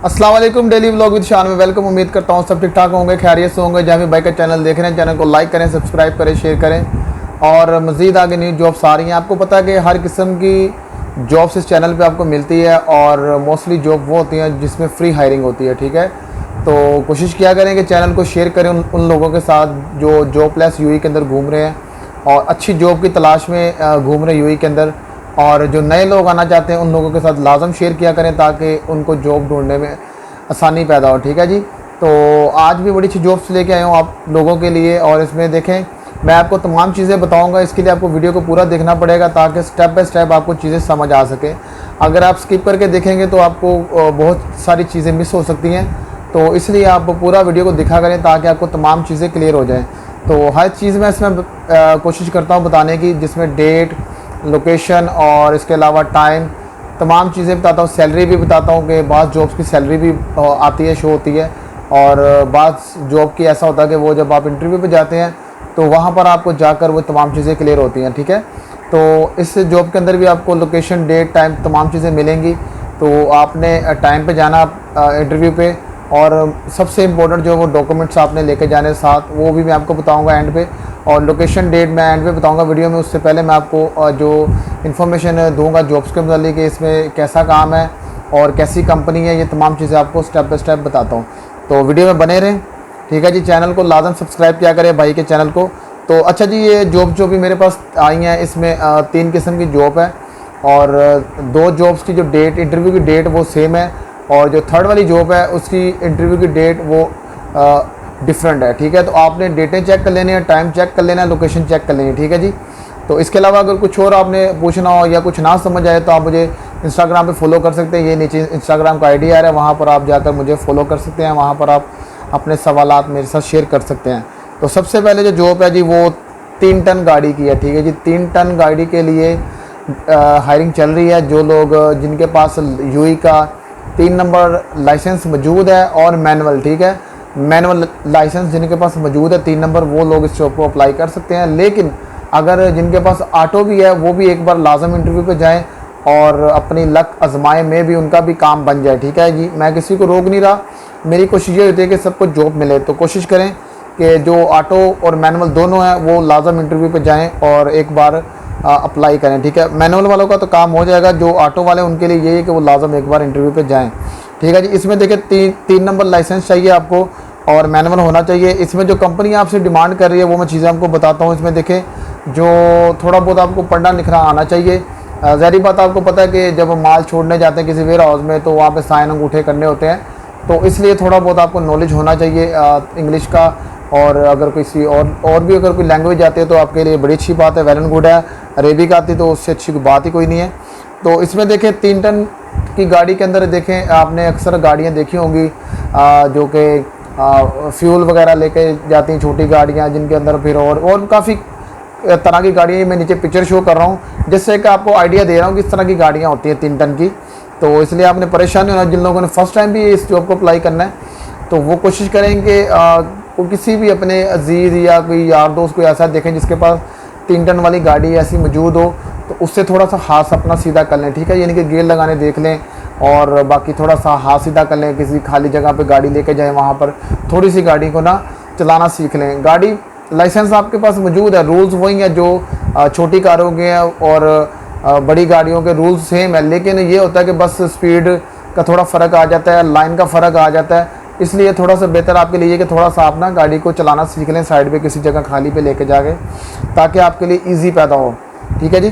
अस्सलाम वालेकुम। Daily vlog with शान में वेलकम। उम्मीद करता हूँ सब ठीक ठाक होंगे, खैरियत से होंगे। जहाँ भी बाइक का चैनल देख रहे हैं, चैनल को लाइक करें, सब्सक्राइब करें, शेयर करें और मज़ीद आगे न्यू जॉब्स आ रही हैं। आपको पता है कि हर किस्म की जॉब्स इस चैनल पे आपको मिलती है और मोस्टली जॉब वो होती हैं जिसमें फ्री हायरिंग होती है। ठीक है, तो कोशिश किया करें कि चैनल को शेयर करें उन लोगों के साथ जो जॉबलेस यूएई के अंदर घूम रहे हैं और अच्छी जॉब की तलाश में घूम रहे हैं यूएई के अंदर। और जो नए लोग आना चाहते हैं उन लोगों के साथ लाजम शेयर किया करें ताकि उनको जॉब ढूंढने में आसानी पैदा हो। ठीक है जी, तो आज भी बड़ी अच्छी जॉब्स लेके आया हूँ आप लोगों के लिए और इसमें देखें मैं आपको तमाम चीज़ें बताऊंगा। इसके लिए आपको वीडियो को पूरा देखना पड़ेगा ताकि स्टेप बाय स्टेप आपको चीज़ें समझ आ सके। अगर आप स्किप करके देखेंगे तो आपको बहुत सारी चीज़ें मिस हो सकती हैं, तो इसलिए आप पूरा वीडियो को दिखा करें ताकि आपको तमाम चीज़ें क्लियर हो जाएँ। तो हर चीज़ मैं इसमें कोशिश करता हूँ बताने की, जिसमें डेट, लोकेशन और इसके अलावा टाइम, तमाम चीज़ें बताता हूँ। सैलरी भी बताता हूँ कि बाज़ जॉब्स की सैलरी भी आती है, शो होती है, और बाज़ जॉब की ऐसा होता है कि वो जब आप इंटरव्यू पे जाते हैं तो वहाँ पर आपको जाकर वो तमाम चीज़ें क्लियर होती हैं। ठीक है, तो इस जॉब के अंदर भी आपको लोकेशन, डेट, टाइम तमाम चीज़ें मिलेंगी। तो आपने टाइम पे जाना इंटरव्यू पे, और सबसे इम्पोर्टेंट जो वो डॉक्यूमेंट्स आपने लेके जाने साथ, वो भी मैं आपको बताऊंगा एंड पे। और लोकेशन, डेट मैं एंड पे बताऊंगा वीडियो में। उससे पहले मैं आपको जो इन्फॉर्मेशन दूंगा जॉब्स के मतलब कि इसमें कैसा काम है और कैसी कंपनी है, ये तमाम चीज़ें आपको स्टेप बाय स्टेप बताता हूँ। तो वीडियो में बने रहें। ठीक है जी, चैनल को लाजम सब्सक्राइब किया करें भाई के चैनल को। तो अच्छा जी, ये जॉब जो भी मेरे पास आई हैं इसमें 3 किस्म की जॉब है और 2 जॉब्स की जो डेट, इंटरव्यू की डेट वो सेम है, और जो थर्ड वाली जॉब है उसकी इंटरव्यू की डेट वो डिफरेंट है। ठीक है, तो आपने डेटें चेक कर लेनी है, टाइम चेक कर लेना है, लोकेशन चेक कर लेनी है। ठीक है जी, तो इसके अलावा अगर कुछ और आपने पूछना हो या कुछ ना समझ आए तो आप मुझे इंस्टाग्राम पे फॉलो कर सकते हैं। ये नीचे इंस्टाग्राम का आईडी आ रहा है, वहाँ पर आप जाकर मुझे फॉलो कर सकते हैं। वहाँ पर आप अपने सवालात मेरे साथ शेयर कर सकते हैं। तो सबसे पहले जो जॉब है जी वो 3 टन गाड़ी की है। ठीक है जी, 3 टन गाड़ी के लिए हायरिंग चल रही है। जो लोग जिनके पास यूएई का 3 नंबर लाइसेंस मौजूद है और मैनुअल, ठीक है, मैनुअल लाइसेंस जिनके पास मौजूद है 3 नंबर, वो लोग इस जॉब को अप्लाई कर सकते हैं। लेकिन अगर जिनके पास ऑटो भी है वो भी एक बार लाजम इंटरव्यू पे जाएं और अपनी लक आजमाएं, में भी उनका भी काम बन जाए। ठीक है जी, मैं किसी को रोक नहीं रहा, मेरी कोशिश ये होती है कि सबको जॉब मिले। तो कोशिश करें कि जो ऑटो और मैनुअल दोनों हैं वो लाजम इंटरव्यू पे जाएं और एक बार अप्लाई करें। ठीक है, मैनुअल वालों का तो काम हो जाएगा, जो ऑटो वाले उनके लिए यही है कि वो लाजम एक बार इंटरव्यू पे जाएं। ठीक है जी, इसमें देखिए 3 नंबर लाइसेंस चाहिए आपको और मैनुअल होना चाहिए। इसमें जो कंपनी आपसे डिमांड कर रही है वो मैं चीज़ें आपको बताता हूँ। इसमें देखें जो थोड़ा बहुत आपको पढ़ना लिखना आना चाहिए। ज़ाहिर बात, आपको पता है कि जब माल छोड़ने जाते हैं किसी वेयर हाउस में तो वहाँ पे साइन अंगूठे करने होते हैं, तो इसलिए थोड़ा बहुत आपको नॉलेज होना चाहिए इंग्लिश का। और अगर किसी और भी अगर कोई लैंग्वेज आती है तो आपके लिए बड़ी अच्छी बात है, वेल एंड गुड है। अरेबिक आती तो उससे अच्छी कोई बात ही कोई नहीं है। तो इसमें देखें 3 टन की गाड़ी के अंदर देखें, आपने अक्सर गाड़ियाँ देखी होंगी जो कि फ्यूल वगैरह लेके जाती हैं, छोटी गाड़ियाँ जिनके अंदर फिर और काफ़ी तरह की गाड़ियाँ। मैं नीचे पिक्चर शो कर रहा हूँ जिससे कि आपको आइडिया दे रहा हूँ किस तरह की गाड़ियाँ होती हैं 3 टन की। तो इसलिए आपने परेशान नहीं होना। जिन लोगों ने फर्स्ट टाइम भी इस जॉब को अप्लाई करना है तो वो कोशिश करें कि किसी भी अपने अजीज़ या कोई यार दोस्त कोई ऐसा देखें जिसके पास 3 टन वाली गाड़ी ऐसी मौजूद हो, तो उससे थोड़ा सा हाथ अपना सीधा कर लें। ठीक है, यानी कि गियर लगाने देख लें और बाकी थोड़ा सा हाथ सीधा कर लें। किसी खाली जगह पे गाड़ी लेके जाएं, वहाँ पर थोड़ी सी गाड़ी को ना चलाना सीख लें। गाड़ी लाइसेंस आपके पास मौजूद है, रूल्स वही हैं जो छोटी कारों के हैं और बड़ी गाड़ियों के रूल्स सेम है, लेकिन ये होता है कि बस स्पीड का थोड़ा फ़र्क आ जाता है, लाइन का फ़र्क आ जाता है। इसलिए थोड़ा सा बेहतर आपके लिए कि थोड़ा सा आप ना गाड़ी को चलाना सीख लें साइड पे किसी जगह खाली पे लेके जाके, ताकि आपके लिए ईजी पैदा हो। ठीक है जी,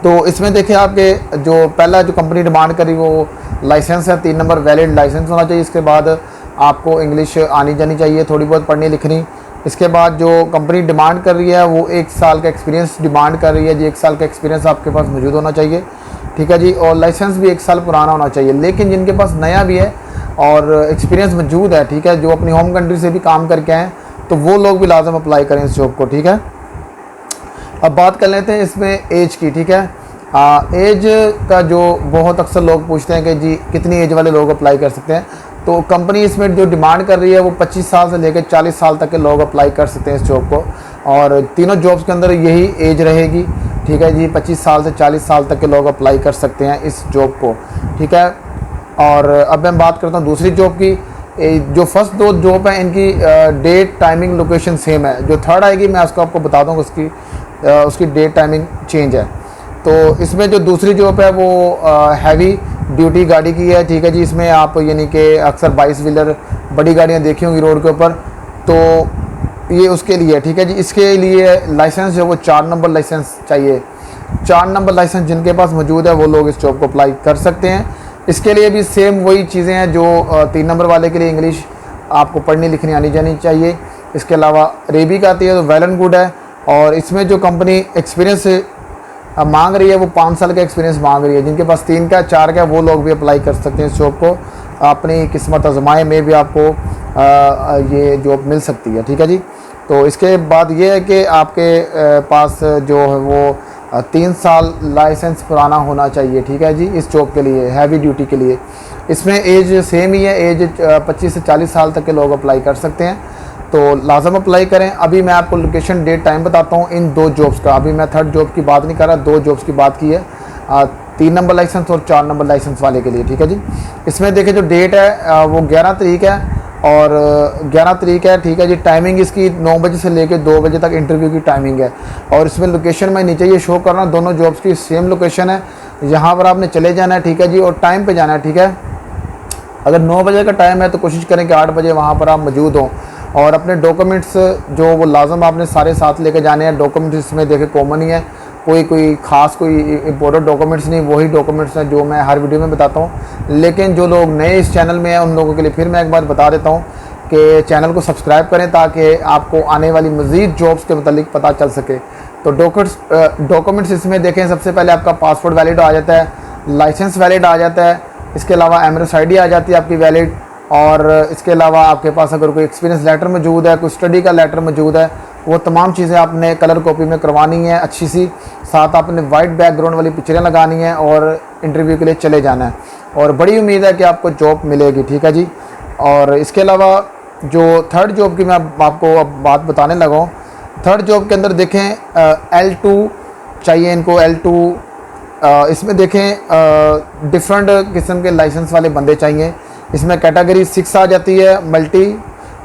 तो इसमें देखिए आपके जो पहला जो कंपनी डिमांड करी वो लाइसेंस है, 3 नंबर वैलिड लाइसेंस होना चाहिए। इसके बाद आपको इंग्लिश आनी जानी चाहिए, थोड़ी बहुत पढ़नी लिखनी। इसके बाद जो कंपनी डिमांड कर रही है वो 1 साल का एक्सपीरियंस डिमांड कर रही है जी। 1 साल का एक्सपीरियंस आपके पास मौजूद होना चाहिए। ठीक है जी, और लाइसेंस भी 1 साल पुराना होना चाहिए। लेकिन जिनके पास नया भी है और एक्सपीरियंस मौजूद है, ठीक है, जो अपनी होम कंट्री से भी काम करके आए, तो वो लोग भी लाजम अप्लाई करें इस जॉब को। ठीक है, अब बात कर लेते हैं इसमें एज की। ठीक है, एज का जो बहुत अक्सर लोग पूछते हैं कि जी कितनी एज वाले लोग अप्लाई कर सकते हैं, तो कंपनी इसमें जो डिमांड कर रही है वो 25 साल से लेकर 40 साल तक के लोग अप्लाई कर सकते हैं इस जॉब को, और तीनों जॉब्स के अंदर यही एज रहेगी। ठीक है जी, 25 साल से 40 साल तक के लोग अप्लाई कर सकते हैं इस जॉब को। ठीक है, और अब मैं बात करता हूँ दूसरी जॉब की। जो फर्स्ट दो जॉब है इनकी डेट टाइमिंग लोकेशन सेम है। जो थर्ड आएगी मैं उसको आपको बता दूँगा, उसकी डेट टाइमिंग चेंज है। तो इसमें जो दूसरी जॉब है वो हैवी ड्यूटी गाड़ी की है, ठीक है जी। इसमें आप यानी कि अक्सर 22 व्हीलर बड़ी गाड़ियाँ देखी होंगी रोड के ऊपर, तो ये उसके लिए है, ठीक है जी। इसके लिए लाइसेंस जो वो 4 नंबर लाइसेंस चाहिए। 4 नंबर लाइसेंस जिनके पास मौजूद है वो लोग इस जॉब को अप्लाई कर सकते हैं। इसके लिए भी सेम वही चीज़ें हैं जो 3 नंबर वाले के लिए। इंग्लिश आपको पढ़नी लिखनी आनी जानी चाहिए। इसके अलावा रेबिक आती है तो वेल एंड गुड है। और इसमें जो कंपनी एक्सपीरियंस मांग रही है वो 5 साल का एक्सपीरियंस मांग रही है। जिनके पास 3 का 4 का वो लोग भी अप्लाई कर सकते हैं इस जॉब को। अपनी किस्मत आजमाए में भी आपको ये जॉब मिल सकती है, ठीक है जी। तो इसके बाद ये है कि आपके पास जो है वो 3 साल लाइसेंस पुराना होना चाहिए, ठीक है जी, इस जॉब के लिए, हैवी ड्यूटी के लिए। इसमें एज सेम ही है, एज 25 से 40 साल तक के लोग अप्लाई कर सकते हैं, तो लाजम अप्लाई करें। अभी मैं आपको लोकेशन डेट टाइम बताता हूँ इन 2 जॉब्स का। अभी मैं थर्ड जॉब की बात नहीं कर रहा, 2 जॉब्स की बात की है, 3 नंबर लाइसेंस और 4 नंबर लाइसेंस वाले के लिए, ठीक है जी। इसमें देखिए जो डेट है वो 11 तारीख है और 11 तारीख है, ठीक है जी। टाइमिंग इसकी 9 बजे से लेकर 2 बजे तक इंटरव्यू की टाइमिंग है। और इसमें लोकेशन मैं नीचे ये शो कर रहा हूँ, दोनों जॉब्स की सेम लोकेशन है। यहाँ पर आपने चले जाना है, ठीक है जी, और टाइम पे जाना है, ठीक है। अगर 9 बजे का टाइम है तो कोशिश करें कि 8 बजे वहाँ पर आप मौजूद हों। और अपने डॉक्यूमेंट्स जो वो लाजम आपने सारे साथ लेके जाने हैं। डॉक्यूमेंट्स इसमें देखे कॉमन ही है, कोई ख़ास कोई इम्पोर्टेंट डॉक्यूमेंट्स नहीं, वही डॉक्यूमेंट्स हैं जो मैं हर वीडियो में बताता हूँ। लेकिन जो लोग नए इस चैनल में हैं उन लोगों के लिए फिर मैं एक बार बता देता हूँ कि चैनल को सब्सक्राइब करें ताकि आपको आने वाली मज़ीद जॉब्स के मतलब पता चल सके। तो डॉक्यूमेंट्स इसमें देखें, सबसे पहले आपका पासपोर्ट वैलिड आ जाता है, लाइसेंस वैलिड आ जाता है, इसके अलावा एमरेस ID आ जाती है आपकी वैलिड। और इसके अलावा आपके पास अगर कोई एक्सपीरियंस लेटर मौजूद है, कोई स्टडी का लेटर मौजूद है, वो तमाम चीज़ें आपने कलर कॉपी में करवानी है अच्छी सी। साथ आपने वाइट बैकग्राउंड वाली पिक्चरें लगानी है और इंटरव्यू के लिए चले जाना है। और बड़ी उम्मीद है कि आपको जॉब मिलेगी, ठीक है जी। और इसके अलावा जो थर्ड जॉब की मैं आपको अब बात बताने लगा हूँ। थर्ड जॉब के अंदर देखें L2 चाहिए इनको, L2। इसमें देखें डिफरेंट किस्म के लाइसेंस वाले बंदे चाहिए। इसमें कैटेगरी 6 आ जाती है, मल्टी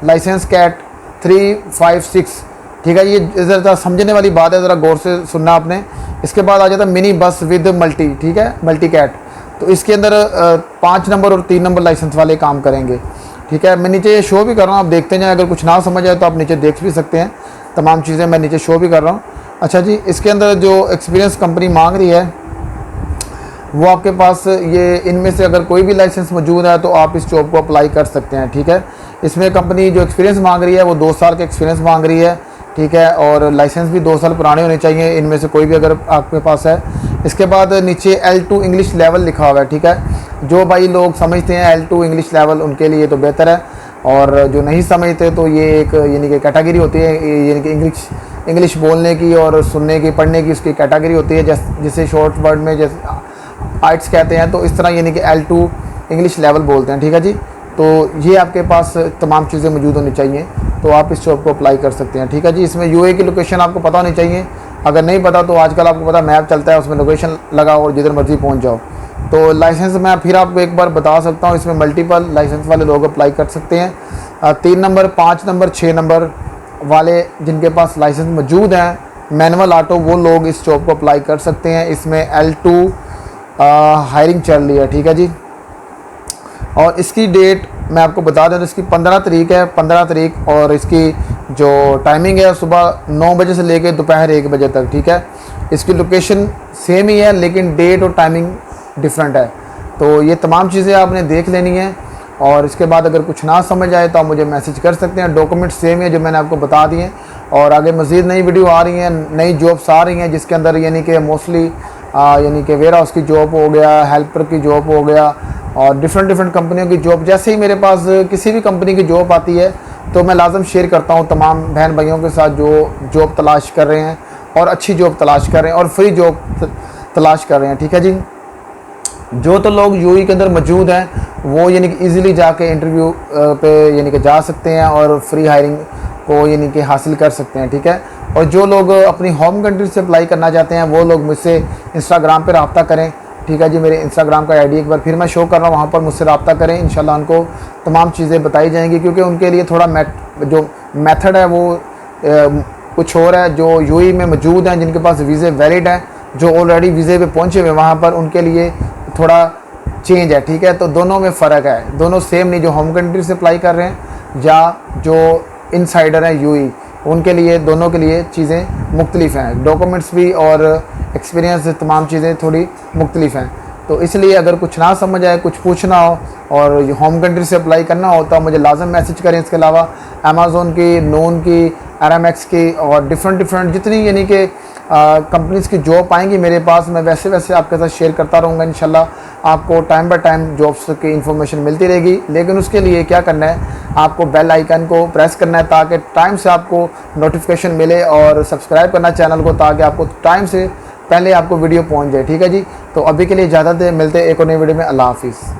लाइसेंस कैट 3, 5, 6, ठीक है। ये ज़रा समझने वाली बात है, ज़रा गौर से सुनना आपने। इसके बाद आ जाता है मिनी बस विद मल्टी, ठीक है, मल्टी कैट। तो इसके अंदर 5 नंबर और 3 नंबर लाइसेंस वाले काम करेंगे, ठीक है। मैं नीचे ये शो भी कर रहा हूँ, आप देखते जाएं। अगर कुछ ना समझ आए तो आप नीचे देख भी सकते हैं, तमाम चीज़ें मैं नीचे शो भी कर रहा हूँ। अच्छा जी, इसके अंदर जो एक्सपीरियंस कंपनी मांग रही है वो आपके पास ये इनमें से अगर कोई भी लाइसेंस मौजूद है तो आप इस जॉब को अप्लाई कर सकते हैं, ठीक है। इसमें कंपनी जो एक्सपीरियंस मांग रही है वो 2 साल का एक्सपीरियंस मांग रही है, ठीक है। और लाइसेंस भी 2 साल पुराने होने चाहिए, इनमें से कोई भी अगर आपके पास है। इसके बाद नीचे L2 इंग्लिश लेवल लिखा हुआ है, ठीक है। जो भाई लोग समझते हैं L2 इंग्लिश लेवल उनके लिए तो बेहतर है, और जो नहीं समझते तो ये एक यानी कि कैटेगरी होती है, यानी कि इंग्लिश बोलने की और सुनने की पढ़ने की उसकी कैटेगरी होती है, जिसे शॉर्ट वर्ड में जैसे आइट्स कहते हैं। तो इस तरह यानी कि L2 इंग्लिश लेवल बोलते हैं, ठीक है जी। तो ये आपके पास तमाम चीज़ें मौजूद होनी चाहिए, तो आप इस जॉब को अप्लाई कर सकते हैं, ठीक है जी। इसमें UAE की लोकेशन आपको पता होनी चाहिए। अगर नहीं पता तो आजकल आपको पता मैप चलता है, उसमें लोकेशन लगाओ और जिधर मर्जी पहुंच जाओ। तो लाइसेंस मैं फिर आपको एक बार बता सकता हूँ, इसमें मल्टीपल लाइसेंस वाले लोग अप्लाई कर सकते हैं। 3 नंबर, 5 नंबर, 6 नंबर वाले जिनके पास लाइसेंस मौजूद हैं, मैनुअल ऑटो, वो लोग इस जॉब को अप्लाई कर सकते हैं। इसमें L2 हायरिंग चल रही है, ठीक है जी। और इसकी डेट मैं आपको बता दें तो इसकी 15 तारीख है, 15 तारीख। और इसकी जो टाइमिंग है सुबह 9 बजे से लेकर दोपहर 1 बजे तक, ठीक है। इसकी लोकेशन सेम ही है लेकिन डेट और टाइमिंग डिफरेंट है। तो ये तमाम चीज़ें आपने देख लेनी है। और इसके बाद अगर कुछ ना समझ आए तो आप मुझे मैसेज कर सकते हैं। डॉक्यूमेंट सेम है जो मैंने आपको बता दिए। और आगे मज़ीद नई वीडियो आ रही हैं, नई जॉब्स आ रही हैं, जिसके अंदर यानी कि मोस्टली यानी कि वेयर हाउस की जॉब हो गया, हेल्पर की जॉब हो गया, और डिफरेंट कंपनियों की जॉब। जैसे ही मेरे पास किसी भी कंपनी की जॉब आती है तो मैं लाजम शेयर करता हूँ तमाम बहन भाइयों के साथ जो जॉब तलाश कर रहे हैं और अच्छी जॉब तलाश कर रहे हैं और फ्री जॉब तलाश कर रहे हैं, ठीक है जी। जो तो लोग UAE के अंदर मौजूद हैं वो यानी कि ईज़िली जाके इंटरव्यू पे यानी कि जा सकते हैं और फ्री हायरिंग को यानी कि हासिल कर सकते हैं, ठीक है। और जो लोग अपनी होम कंट्री से अप्लाई करना चाहते हैं वो लोग मुझसे इंस्टाग्राम पे रब्ता करें ठीक है जी। मेरे इंस्टाग्राम का आईडी एक बार फिर मैं शो कर रहा हूँ, वहाँ पर मुझसे रब्ता करें, इंशाल्लाह उनको तमाम चीज़ें बताई जाएंगी, क्योंकि उनके लिए थोड़ा जो मेथड है वो कुछ और है। जो यूएई में मौजूद हैं, जिनके पास वीज़े वैलिड हैं, जो ऑलरेडी वीज़े पे पहुँचे हुए वहाँ पर, उनके लिए थोड़ा चेंज है, ठीक है। तो दोनों में फ़र्क है, दोनों सेम नहीं, जो होम कंट्री से अप्लाई कर रहे हैं या जो इनसाइडर हैं यूएई, उनके लिए दोनों के लिए चीज़ें मुख्तलिफ हैं, डॉक्यूमेंट्स भी और एक्सपीरियंस तमाम चीज़ें थोड़ी मुख्तलिफ हैं। तो इसलिए अगर कुछ ना समझ आए, कुछ पूछना हो और होम कंट्री से अप्लाई करना हो तो मुझे लाजम मैसेज करें। इसके अलावा अमेज़ोन की, नून की, RMX की और डिफरेंट जितनी यानी कि कंपनीज़ की जॉब आएंगी मेरे पास, मैं वैसे वैसे आपके साथ शेयर करता रहूँगा। इंशाल्लाह आपको टाइम बाय टाइम जॉब्स की इन्फॉर्मेशन मिलती रहेगी। लेकिन उसके लिए क्या करना है, आपको बेल आइकन को प्रेस करना है ताकि टाइम से आपको नोटिफिकेशन मिले, और सब्सक्राइब करना चैनल को ताकि आपको टाइम से पहले आपको वीडियो पहुँच जाए, ठीक है जी। तो अभी के लिए इजाज़त है, मिलते हैं एक और नई वीडियो में। अल्लाह हाफिज़।